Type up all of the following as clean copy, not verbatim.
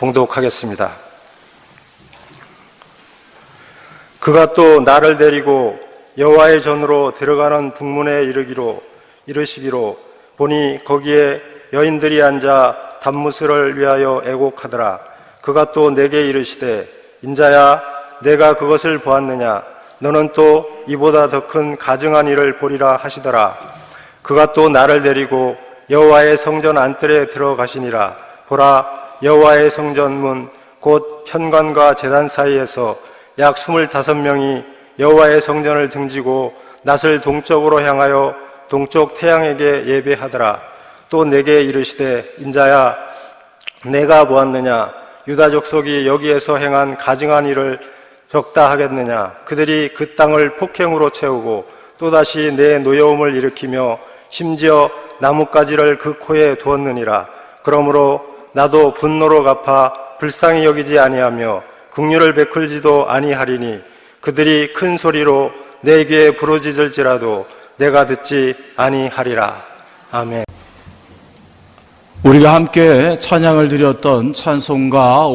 봉독하겠습니다. 그가 또 나를 데리고 여호와의 전으로 들어가는 북문에 이르시기로 보니 거기에 여인들이 앉아 단무스를 위하여 애곡하더라. 그가 또 내게 이르시되 인자야 내가 그것을 보았느냐 너는 또 이보다 더 큰 가증한 일을 보리라 하시더라. 그가 또 나를 데리고 여호와의 성전 안뜰에 들어가시니라. 보라 여호와의 성전문 곧 현관과 제단 사이에서 약 25명이 여호와의 성전을 등지고 낫을 동쪽으로 향하여 동쪽 태양에게 예배하더라. 또 내게 이르시되 인자야 내가 보았느냐 유다 족속이 여기에서 행한 가증한 일을 적다 하겠느냐. 그들이 그 땅을 폭행으로 채우고 또다시 내 노여움을 일으키며 심지어 나뭇가지를 그 코에 두었느니라. 그러므로 나도 분노로 갚아 불쌍히 여기지 아니하며 긍휼을 베풀지도 아니하리니 그들이 큰 소리로 내 귀에 부르짖을지라도 내가 듣지 아니하리라. 아멘. 우리가 함께 찬양을 드렸던 찬송가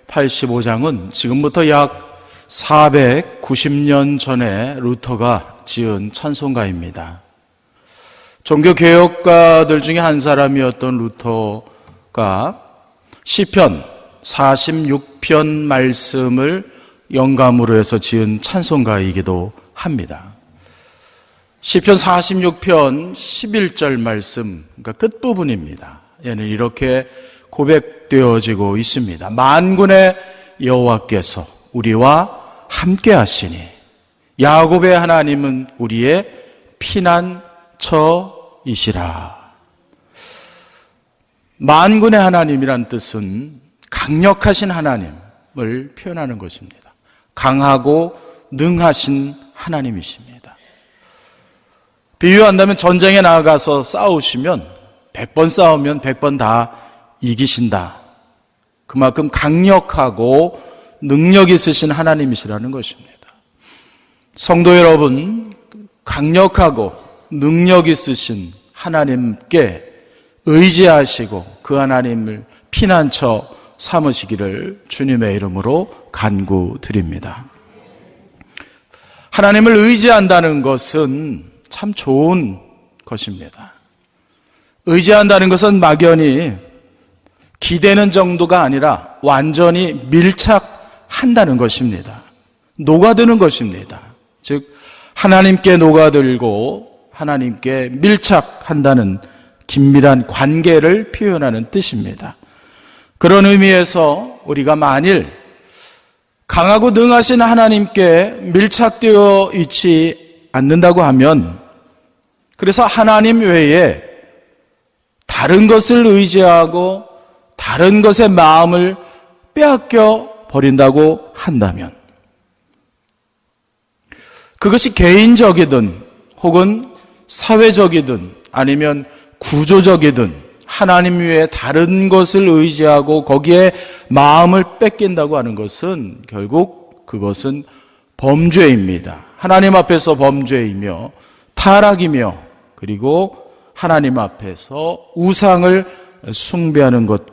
585장은 지금부터 약 490년 전에 루터가 지은 찬송가입니다. 종교개혁가들 중에 한 사람이었던 루터가 시편 46편 말씀을 영감으로 해서 지은 찬송가이기도 합니다. 시편 46편 11절 말씀, 그러니까 끝부분입니다. 얘는 이렇게 고백되어지고 있습니다. 만군의 여호와께서 우리와 함께 하시니 야곱의 하나님은 우리의 피난처이시라. 만군의 하나님이란 뜻은 강력하신 하나님을 표현하는 것입니다. 강하고 능하신 하나님이십니다. 비유한다면 전쟁에 나가서 싸우시면 100번 싸우면 100번 다 이기신다. 그만큼 강력하고 능력 있으신 하나님이시라는 것입니다. 성도 여러분, 강력하고 능력 있으신 하나님께 의지하시고 그 하나님을 피난처 삼으시기를 주님의 이름으로 간구드립니다. 하나님을 의지한다는 것은 참 좋은 것입니다. 의지한다는 것은 막연히 기대는 정도가 아니라 완전히 밀착한다는 것입니다. 녹아드는 것입니다. 즉 하나님께 녹아들고 하나님께 밀착한다는 긴밀한 관계를 표현하는 뜻입니다. 그런 의미에서 우리가 만일 강하고 능하신 하나님께 밀착되어 있지 않는다고 하면, 그래서 하나님 외에 다른 것을 의지하고 다른 것에 마음을 빼앗겨 버린다고 한다면, 그것이 개인적이든 혹은 사회적이든 아니면 구조적이든 하나님 외에 다른 것을 의지하고 거기에 마음을 뺏긴다고 하는 것은 결국 그것은 범죄입니다. 하나님 앞에서 범죄이며 타락이며, 그리고 하나님 앞에서 우상을 숭배하는 것,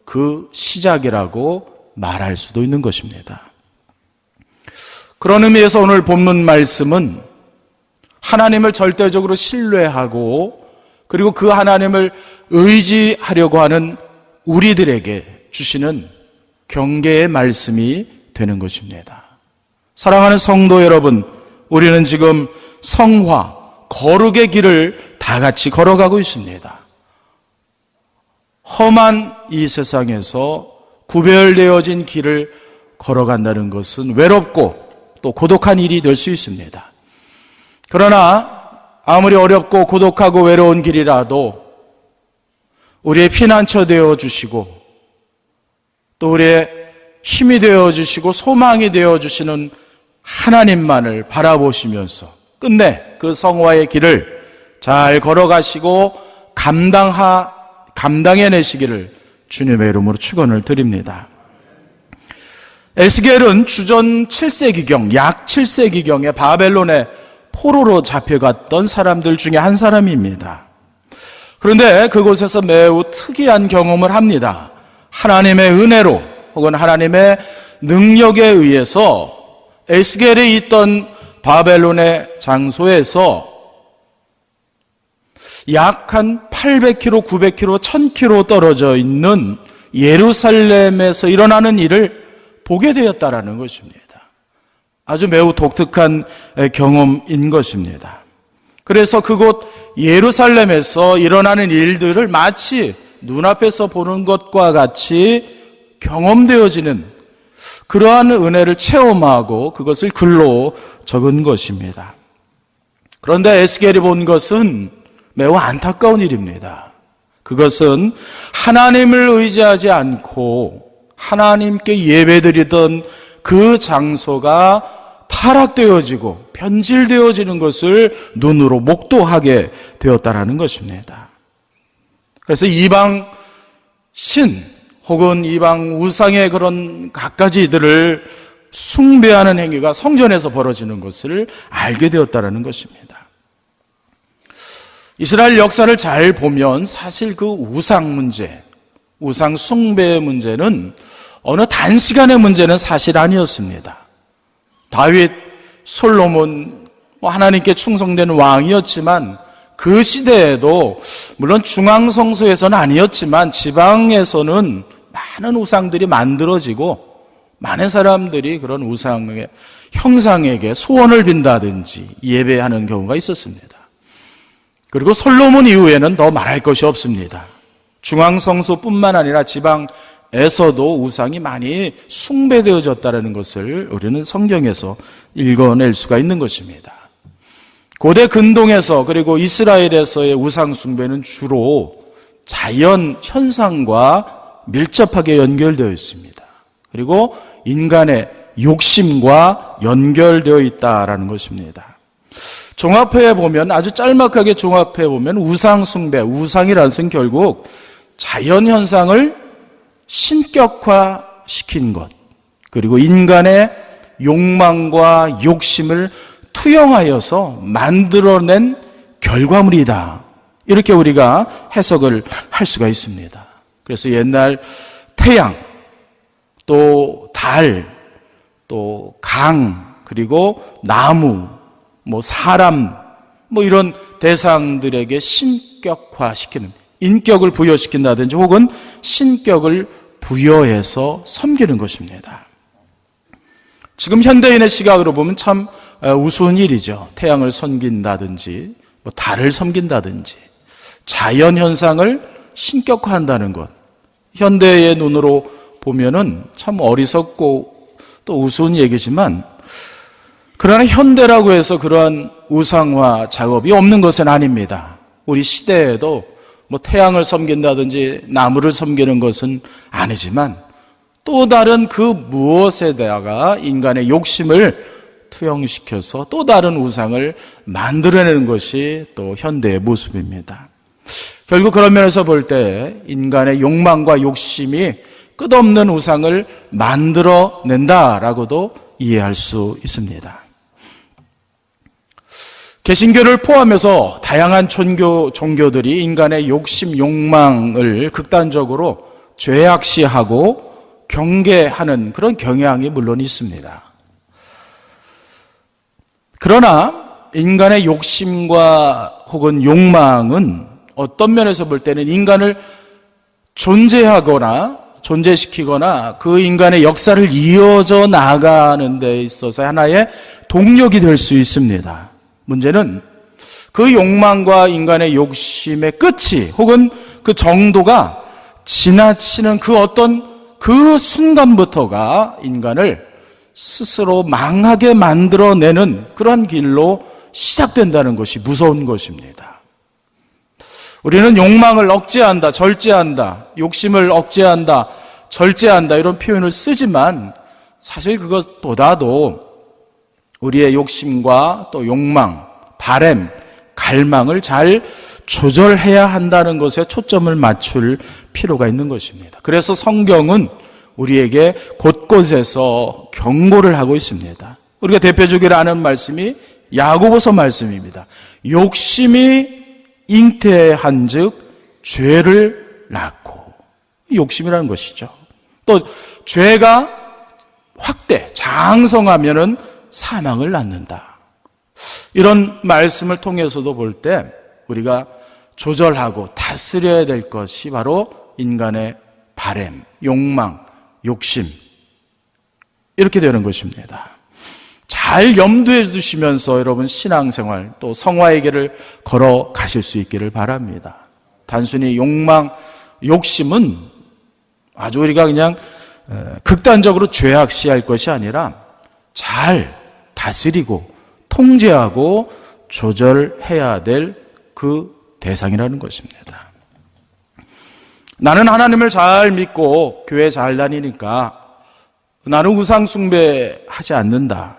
그 시작이라고 말할 수도 있는 것입니다. 그런 의미에서 오늘 본문 말씀은 하나님을 절대적으로 신뢰하고 그리고 그 하나님을 의지하려고 하는 우리들에게 주시는 경계의 말씀이 되는 것입니다. 사랑하는 성도 여러분, 우리는 지금 성화, 거룩의 길을 다 같이 걸어가고 있습니다. 험한 이 세상에서 구별되어진 길을 걸어간다는 것은 외롭고 또 고독한 일이 될 수 있습니다. 그러나 아무리 어렵고 고독하고 외로운 길이라도 우리의 피난처 되어주시고 또 우리의 힘이 되어주시고 소망이 되어주시는 하나님만을 바라보시면서 끝내 그 성화의 길을 잘 걸어가시고 감당해내시기를 주님의 이름으로 축원을 드립니다. 에스겔은 주전 7세기경, 약 7세기경에 바벨론의 포로로 잡혀갔던 사람들 중에 한 사람입니다. 그런데 그곳에서 매우 특이한 경험을 합니다. 하나님의 은혜로 혹은 하나님의 능력에 의해서 에스겔이 있던 바벨론의 장소에서 약 한 800km, 900km, 1000km 떨어져 있는 예루살렘에서 일어나는 일을 보게 되었다라는 것입니다. 아주 매우 독특한 경험인 것입니다. 그래서 그곳 예루살렘에서 일어나는 일들을 마치 눈앞에서 보는 것과 같이 경험되어지는 그러한 은혜를 체험하고 그것을 글로 적은 것입니다. 그런데 에스겔이 본 것은 매우 안타까운 일입니다. 그것은 하나님을 의지하지 않고 하나님께 예배드리던 그 장소가 타락되어지고 변질되어지는 것을 눈으로 목도하게 되었다는 것입니다. 그래서 이방 신 혹은 이방 우상의 그런 갖가지들을 숭배하는 행위가 성전에서 벌어지는 것을 알게 되었다는 것입니다. 이스라엘 역사를 잘 보면 사실 그 우상 문제, 우상 숭배의 문제는 어느 단시간의 문제는 사실 아니었습니다. 다윗, 솔로몬, 하나님께 충성된 왕이었지만 그 시대에도 물론 중앙성소에서는 아니었지만 지방에서는 많은 우상들이 만들어지고 많은 사람들이 그런 우상의 형상에게 소원을 빈다든지 예배하는 경우가 있었습니다. 그리고 솔로몬 이후에는 더 말할 것이 없습니다. 중앙성소뿐만 아니라 지방에서도 우상이 많이 숭배되어졌다는 것을 우리는 성경에서 읽어낼 수가 있는 것입니다. 고대 근동에서 그리고 이스라엘에서의 우상 숭배는 주로 자연 현상과 밀접하게 연결되어 있습니다. 그리고 인간의 욕심과 연결되어 있다라는 것입니다. 종합해 보면, 아주 짤막하게 종합해 보면 우상 숭배, 우상이라는 것은 결국 자연 현상을 신격화시킨 것, 그리고 인간의 욕망과 욕심을 투영하여서 만들어낸 결과물이다. 이렇게 우리가 해석을 할 수가 있습니다. 그래서 옛날 태양, 또 달, 또 강, 그리고 나무, 사람, 이런 대상들에게 신격화시키는, 인격을 부여시킨다든지 혹은 신격을 부여해서 섬기는 것입니다. 지금 현대인의 시각으로 보면 참 우스운 일이죠. 태양을 섬긴다든지 달을 섬긴다든지 자연 현상을 신격화한다는 것, 현대의 눈으로 보면은 참 어리석고 또 우스운 얘기지만, 그러나 현대라고 해서 그러한 우상화 작업이 없는 것은 아닙니다. 우리 시대에도 태양을 섬긴다든지 나무를 섬기는 것은 아니지만 또 다른 그 무엇에다가 인간의 욕심을 투영시켜서 또 다른 우상을 만들어내는 것이 또 현대의 모습입니다. 결국 그런 면에서 볼 때 인간의 욕망과 욕심이 끝없는 우상을 만들어낸다라고도 이해할 수 있습니다. 개신교를 포함해서 다양한 종교들이 인간의 욕심, 욕망을 극단적으로 죄악시하고 경계하는 그런 경향이 물론 있습니다. 그러나 인간의 욕심과 혹은 욕망은 어떤 면에서 볼 때는 인간을 존재시키거나 그 인간의 역사를 이어져 나가는 데 있어서 하나의 동력이 될 수 있습니다. 문제는 그 욕망과 인간의 욕심의 끝이 혹은 그 정도가 지나치는 그 순간부터가 인간을 스스로 망하게 만들어내는 그런 길로 시작된다는 것이 무서운 것입니다. 우리는 욕망을 억제한다, 절제한다, 욕심을 억제한다, 절제한다 이런 표현을 쓰지만 사실 그것보다도 우리의 욕심과 또 욕망, 바램, 갈망을 잘 조절해야 한다는 것에 초점을 맞출 필요가 있는 것입니다. 그래서 성경은 우리에게 곳곳에서 경고를 하고 있습니다. 우리가 대표적으로 아는 말씀이 야고보서 말씀입니다. 욕심이 잉태한즉 죄를 낳고, 욕심이라는 것이죠. 또 죄가 장성하면은 사망을 낳는다. 이런 말씀을 통해서도 볼 때 우리가 조절하고 다스려야 될 것이 바로 인간의 바램, 욕망, 욕심, 이렇게 되는 것입니다. 잘 염두에 두시면서 여러분 신앙생활 또 성화의 길을 걸어가실 수 있기를 바랍니다. 단순히 욕망, 욕심은 아주 우리가 그냥 극단적으로 죄악시할 것이 아니라 잘 다스리고 통제하고 조절해야 될 그 대상이라는 것입니다. 나는 하나님을 잘 믿고 교회 잘 다니니까 나는 우상 숭배하지 않는다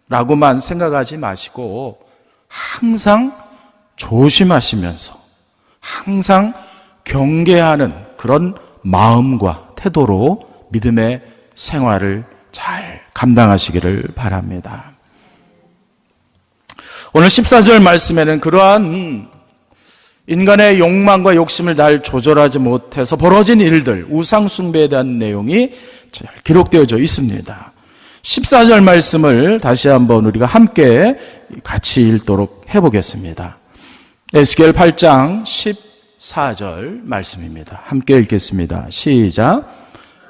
라고만 생각하지 마시고 항상 조심하시면서 항상 경계하는 그런 마음과 태도로 믿음의 생활을 잘 감당하시기를 바랍니다. 오늘 14절 말씀에는 그러한 인간의 욕망과 욕심을 잘 조절하지 못해서 벌어진 일들, 우상 숭배에 대한 내용이 잘 기록되어져 있습니다. 14절 말씀을 다시 한번 우리가 함께 같이 읽도록 해보겠습니다. 에스겔 8장 14절 말씀입니다. 함께 읽겠습니다. 시작.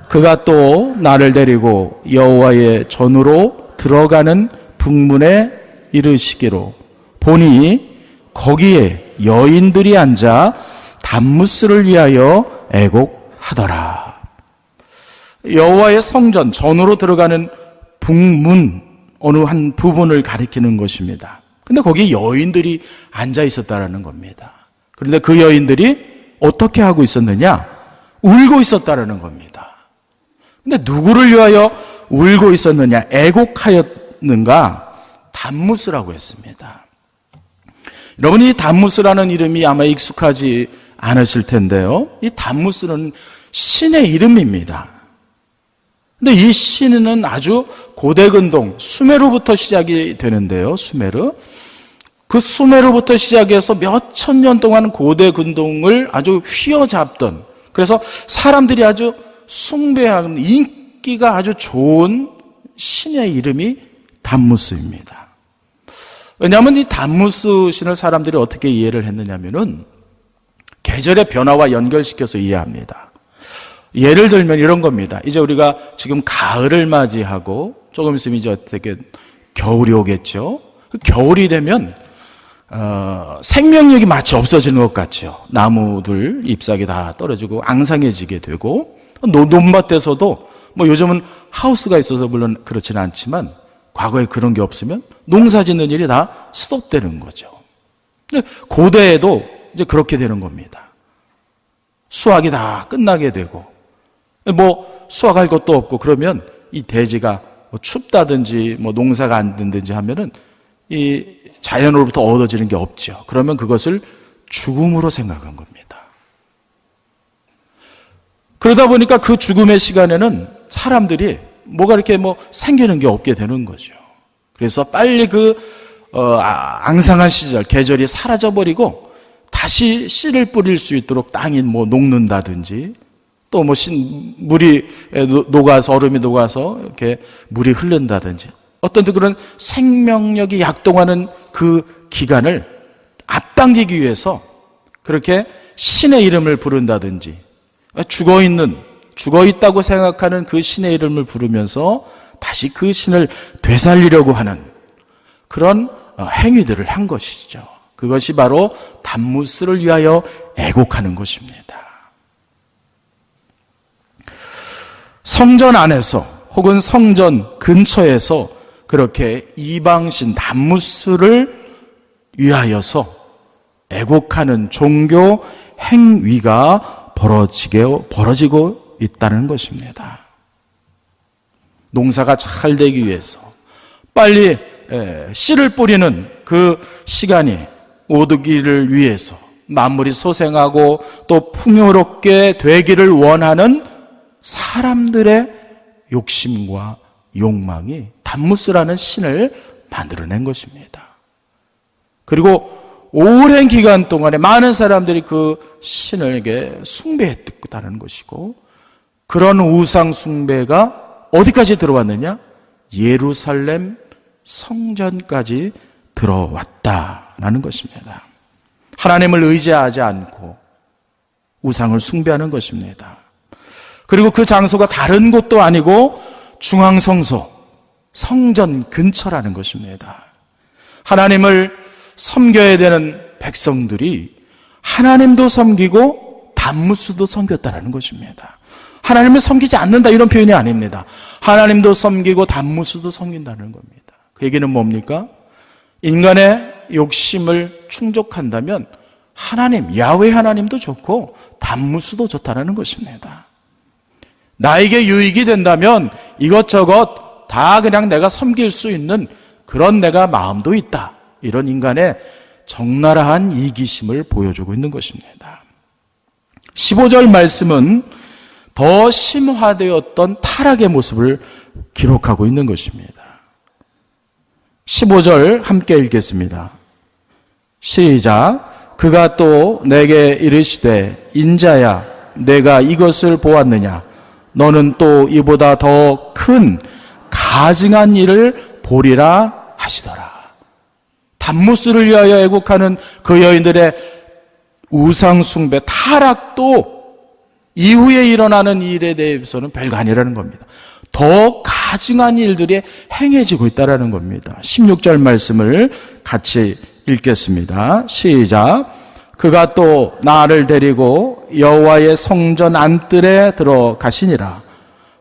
그가 또 나를 데리고 여호와의 전으로 들어가는 북문에 이르시기로 보니 거기에 여인들이 앉아 단무스를 위하여 애곡하더라. 여호와의 성전 전으로 들어가는 북문 어느 한 부분을 가리키는 것입니다. 근데 거기에 여인들이 앉아 있었다라는 겁니다. 그런데 그 여인들이 어떻게 하고 있었느냐? 울고 있었다라는 겁니다. 근데 누구를 위하여 울고 있었느냐? 애곡하였는가? 단무스라고 했습니다. 여러분, 이 단무스라는 이름이 아마 익숙하지 않으실 텐데요. 이 단무스는 신의 이름입니다. 근데 이 신은 아주 고대 근동 수메르부터 시작이 되는데요. 수메르. 그 수메르부터 시작해서 몇 천 년 동안 고대 근동을 아주 휘어잡던, 그래서 사람들이 아주 숭배하는 인기가 아주 좋은 신의 이름이 단무스입니다. 왜냐하면 이 단무스 신을 사람들이 어떻게 이해를 했느냐면은 계절의 변화와 연결시켜서 이해합니다. 예를 들면 이런 겁니다. 이제 우리가 지금 가을을 맞이하고 조금 있으면 이제 어떻게 겨울이 오겠죠. 그 겨울이 되면 생명력이 마치 없어지는 것 같죠. 나무들 잎사귀 다 떨어지고 앙상해지게 되고, 논밭에서도 뭐 요즘은 하우스가 있어서 물론 그렇지는 않지만 과거에 그런 게 없으면 농사 짓는 일이 다 스톱되는 거죠. 근데 고대에도 이제 그렇게 되는 겁니다. 수확이 다 끝나게 되고, 뭐 수확할 것도 없고, 그러면 이 대지가 뭐 춥다든지 뭐 농사가 안 된든지 하면은 이 자연으로부터 얻어지는 게 없죠. 그러면 그것을 죽음으로 생각한 겁니다. 그러다 보니까 그 죽음의 시간에는 사람들이 뭐가 이렇게 뭐 생기는 게 없게 되는 거죠. 그래서 빨리 그 앙상한 시절, 계절이 사라져버리고 다시 씨를 뿌릴 수 있도록 땅이 뭐 녹는다든지, 또 뭐 물이 녹아서, 얼음이 녹아서 이렇게 물이 흐른다든지, 어떤 그런 생명력이 약동하는 그 기간을 앞당기기 위해서 그렇게 신의 이름을 부른다든지, 죽어 있다고 생각하는 그 신의 이름을 부르면서 다시 그 신을 되살리려고 하는 그런 행위들을 한 것이죠. 그것이 바로 단무스를 위하여 애곡하는 것입니다. 성전 안에서 혹은 성전 근처에서 그렇게 이방신 단무스를 위하여서 애곡하는 종교 행위가 벌어지고 있다는 것입니다. 농사가 잘 되기 위해서 빨리 씨를 뿌리는 그 시간이 오기를 위해서 만물이 소생하고 또 풍요롭게 되기를 원하는 사람들의 욕심과 욕망이 단무스라는 신을 만들어낸 것입니다. 그리고 오랜 기간 동안에 많은 사람들이 그 신에게 숭배했다는 것이고, 그런 우상 숭배가 어디까지 들어왔느냐? 예루살렘 성전까지 들어왔다라는 것입니다. 하나님을 의지하지 않고 우상을 숭배하는 것입니다. 그리고 그 장소가 다른 곳도 아니고 중앙성소, 성전 근처라는 것입니다. 하나님을 섬겨야 되는 백성들이 하나님도 섬기고 단무스도 섬겼다라는 것입니다. 하나님을 섬기지 않는다 이런 표현이 아닙니다. 하나님도 섬기고 단무스도 섬긴다는 겁니다. 그 얘기는 뭡니까? 인간의 욕심을 충족한다면 하나님, 야훼 하나님도 좋고 단무스도 좋다라는 것입니다. 나에게 유익이 된다면 이것저것 다 그냥 내가 섬길 수 있는 그런 내가 마음도 있다. 이런 인간의 적나라한 이기심을 보여주고 있는 것입니다. 15절 말씀은 더 심화되었던 타락의 모습을 기록하고 있는 것입니다. 15절 함께 읽겠습니다. 시작. 그가 또 내게 이르시되 인자야 내가 이것을 보았느냐 너는 또 이보다 더 큰 가증한 일을 보리라 하시더라. 단무스를 위하여 애국하는 그 여인들의 우상 숭배 타락도 이후에 일어나는 일에 대해서는 별거 아니라는 겁니다. 더 가증한 일들이 행해지고 있다는 겁니다. 16절 말씀을 같이 읽겠습니다. 시작. 그가 또 나를 데리고 여호와의 성전 안뜰에 들어가시니라.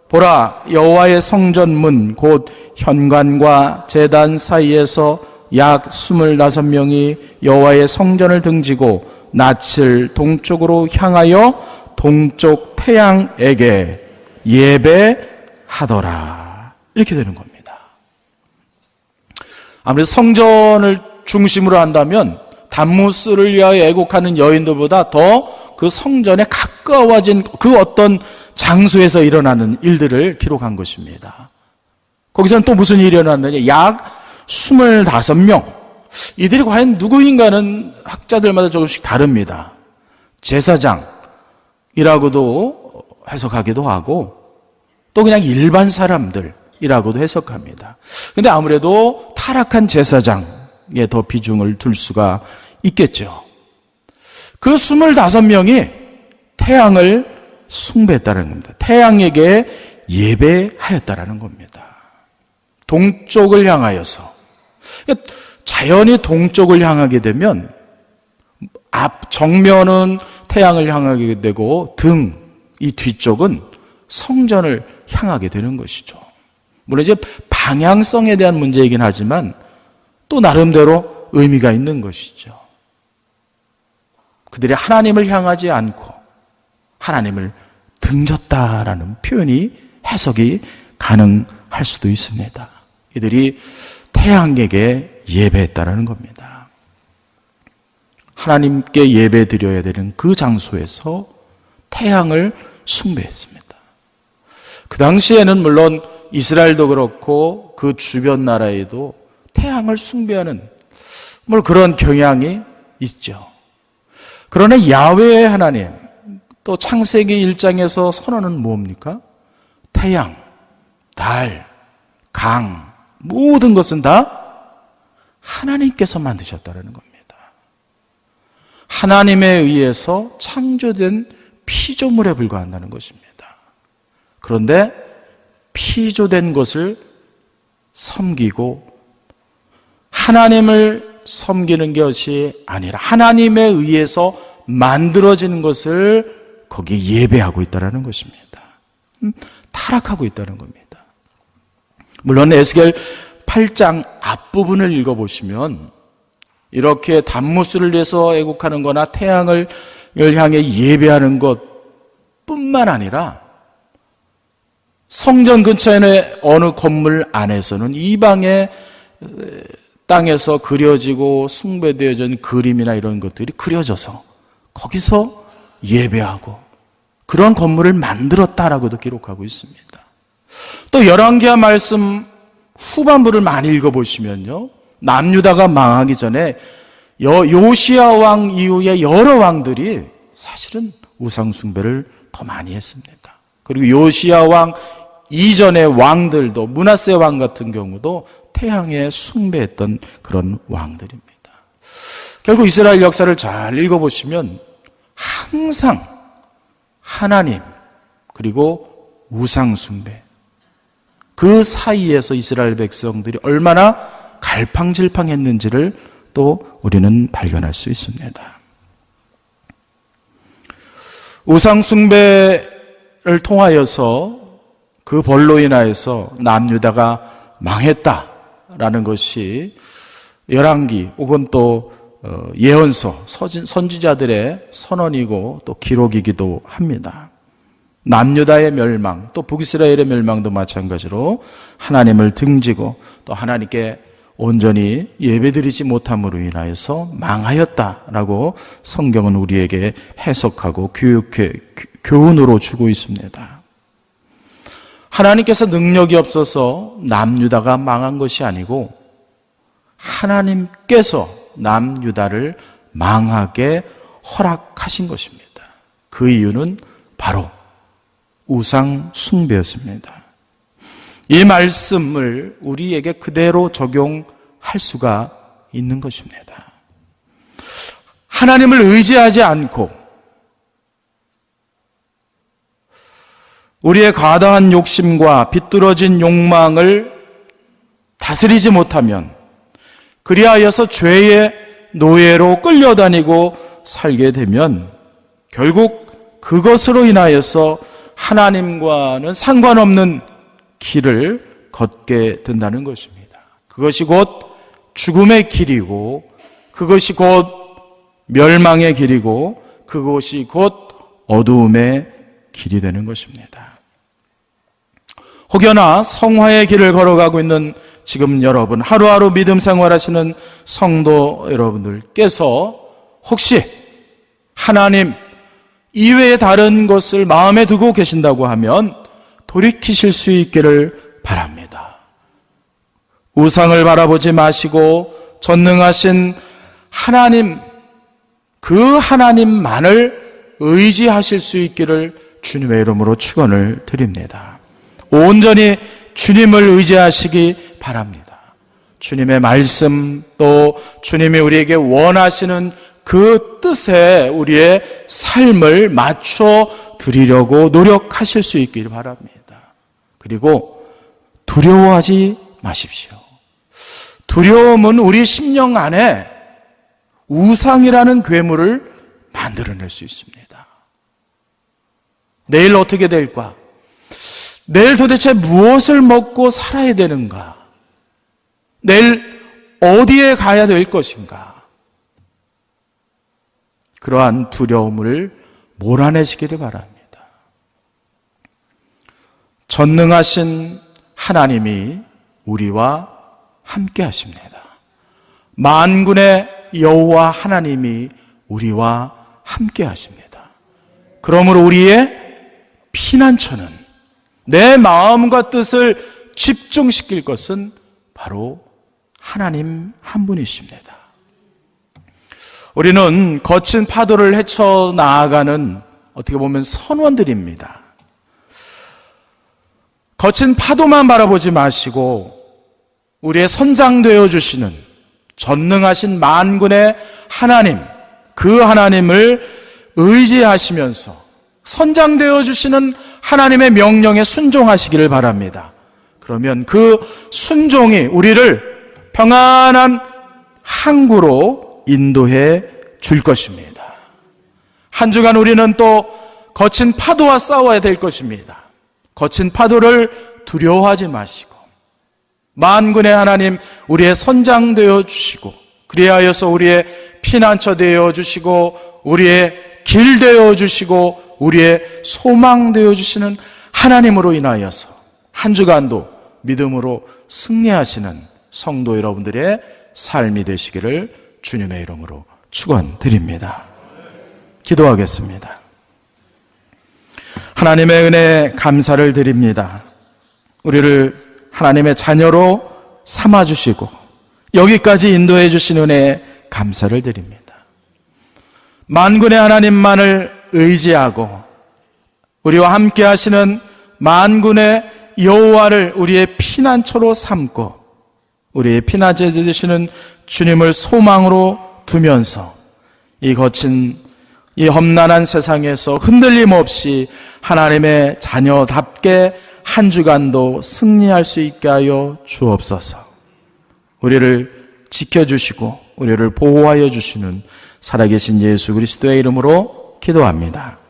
보라, 여호와의 성전 문 곧 현관과 제단 사이에서 약 25명이 여호와의 성전을 등지고 낯을 동쪽으로 향하여 동쪽 태양에게 예배하더라. 이렇게 되는 겁니다. 아무래도 성전을 중심으로 한다면 단무스를 위하여 애곡하는 여인들보다 더 그 성전에 가까워진 그 어떤 장소에서 일어나는 일들을 기록한 것입니다. 거기서는 또 무슨 일이 일어났느냐? 약 25명. 이들이 과연 누구인가는 학자들마다 조금씩 다릅니다. 제사장이라고도 해석하기도 하고 또 그냥 일반 사람들이라고도 해석합니다. 그런데 아무래도 타락한 제사장에 더 비중을 둘 수가 있겠죠. 그 25명이 태양을 숭배했다는 겁니다. 태양에게 예배하였다라는 겁니다. 동쪽을 향하여서. 자연히 동쪽을 향하게 되면 앞 정면은 태양을 향하게 되고 이 뒤쪽은 성전을 향하게 되는 것이죠. 물론 이제 방향성에 대한 문제이긴 하지만 또 나름대로 의미가 있는 것이죠. 그들이 하나님을 향하지 않고 하나님을 등졌다라는 표현이 해석이 가능할 수도 있습니다. 이들이 태양에게 예배했다라는 겁니다. 하나님께 예배 드려야 되는 그 장소에서 태양을 숭배했습니다. 그 당시에는 물론 이스라엘도 그렇고 그 주변 나라에도 태양을 숭배하는 그런 경향이 있죠. 그러나 야훼의 하나님, 또 창세기 1장에서 선언은 뭡니까? 태양, 달, 강, 모든 것은 다 하나님께서 만드셨다는 겁니다. 하나님에 의해서 창조된 피조물에 불과한다는 것입니다. 그런데 피조된 것을 섬기고 하나님을 섬기는 것이 아니라 하나님에 의해서 만들어진 것을 거기에 예배하고 있다는 것입니다. 타락하고 있다는 겁니다. 물론 에스겔 8장 앞부분을 읽어보시면 이렇게 단무스를 위해서 애국하는 거나 태양을 향해 예배하는 것뿐만 아니라 성전 근처의 어느 건물 안에서는 이방의 땅에서 그려지고 숭배되어진 그림이나 이런 것들이 그려져서 거기서 예배하고 그런 건물을 만들었다라고도 기록하고 있습니다. 또 열왕기하 말씀 후반부를 많이 읽어보시면요, 남유다가 망하기 전에 요시야 왕 이후에 여러 왕들이 사실은 우상 숭배를 더 많이 했습니다. 그리고 요시야 왕 이전의 왕들도, 므낫세 왕 같은 경우도 태양에 숭배했던 그런 왕들입니다. 결국 이스라엘 역사를 잘 읽어보시면 항상 하나님 그리고 우상 숭배, 그 사이에서 이스라엘 백성들이 얼마나 갈팡질팡했는지를 또 우리는 발견할 수 있습니다. 우상 숭배를 통하여서 그 벌로 인하여서 남유다가 망했다라는 것이 열왕기 혹은 또 예언서, 선지자들의 선언이고 또 기록이기도 합니다. 남유다의 멸망, 또 북이스라엘의 멸망도 마찬가지로 하나님을 등지고 또 하나님께 온전히 예배드리지 못함으로 인하여서 망하였다라고 성경은 우리에게 해석하고 교훈으로 주고 있습니다. 하나님께서 능력이 없어서 남유다가 망한 것이 아니고 하나님께서 남유다를 망하게 허락하신 것입니다. 그 이유는 바로 우상 숭배였습니다. 이 말씀을 우리에게 그대로 적용할 수가 있는 것입니다. 하나님을 의지하지 않고 우리의 과다한 욕심과 비뚤어진 욕망을 다스리지 못하면 그리하여서 죄의 노예로 끌려다니고 살게 되면 결국 그것으로 인하여서 하나님과는 상관없는 길을 걷게 된다는 것입니다. 그것이 곧 죽음의 길이고 그것이 곧 멸망의 길이고 그것이 곧 어두움의 길이 되는 것입니다. 혹여나 성화의 길을 걸어가고 있는 지금 여러분, 하루하루 믿음 생활하시는 성도 여러분들께서 혹시 하나님 이외에 다른 것을 마음에 두고 계신다고 하면 돌이키실 수 있기를 바랍니다. 우상을 바라보지 마시고 전능하신 하나님, 그 하나님만을 의지하실 수 있기를 주님의 이름으로 축원을 드립니다. 온전히 주님을 의지하시기 바랍니다. 주님의 말씀 또 주님이 우리에게 원하시는 그 뜻에 우리의 삶을 맞춰 드리려고 노력하실 수 있기를 바랍니다. 그리고 두려워하지 마십시오. 두려움은 우리 심령 안에 우상이라는 괴물을 만들어낼 수 있습니다. 내일 어떻게 될까? 내일 도대체 무엇을 먹고 살아야 되는가? 내일 어디에 가야 될 것인가? 그러한 두려움을 몰아내시기를 바랍니다. 전능하신 하나님이 우리와 함께 하십니다. 만군의 여호와 하나님이 우리와 함께 하십니다. 그러므로 우리의 피난처는 내 마음과 뜻을 집중시킬 것은 바로 하나님 한 분이십니다. 우리는 거친 파도를 헤쳐나가는 어떻게 보면 선원들입니다. 거친 파도만 바라보지 마시고 우리의 선장되어 주시는 전능하신 만군의 하나님, 그 하나님을 의지하시면서 선장되어 주시는 하나님의 명령에 순종하시기를 바랍니다. 그러면 그 순종이 우리를 평안한 항구로 인도해 줄 것입니다. 한 주간 우리는 또 거친 파도와 싸워야 될 것입니다. 거친 파도를 두려워하지 마시고 만군의 하나님 우리의 선장되어 주시고 그리하여서 우리의 피난처 되어 주시고 우리의 길 되어 주시고 우리의 소망 되어 주시는 하나님으로 인하여서 한 주간도 믿음으로 승리하시는 성도 여러분들의 삶이 되시기를 주님의 이름으로 축원드립니다. 기도하겠습니다. 하나님의 은혜에 감사를 드립니다. 우리를 하나님의 자녀로 삼아주시고 여기까지 인도해 주신 은혜에 감사를 드립니다. 만군의 하나님만을 의지하고 우리와 함께 하시는 만군의 여호와를 우리의 피난처로 삼고 우리의 피난처 되시는 주님을 소망으로 두면서 이 거친 이 험난한 세상에서 흔들림 없이 하나님의 자녀답게 한 주간도 승리할 수 있게 하여 주옵소서. 우리를 지켜주시고 우리를 보호하여 주시는 살아계신 예수 그리스도의 이름으로 기도합니다.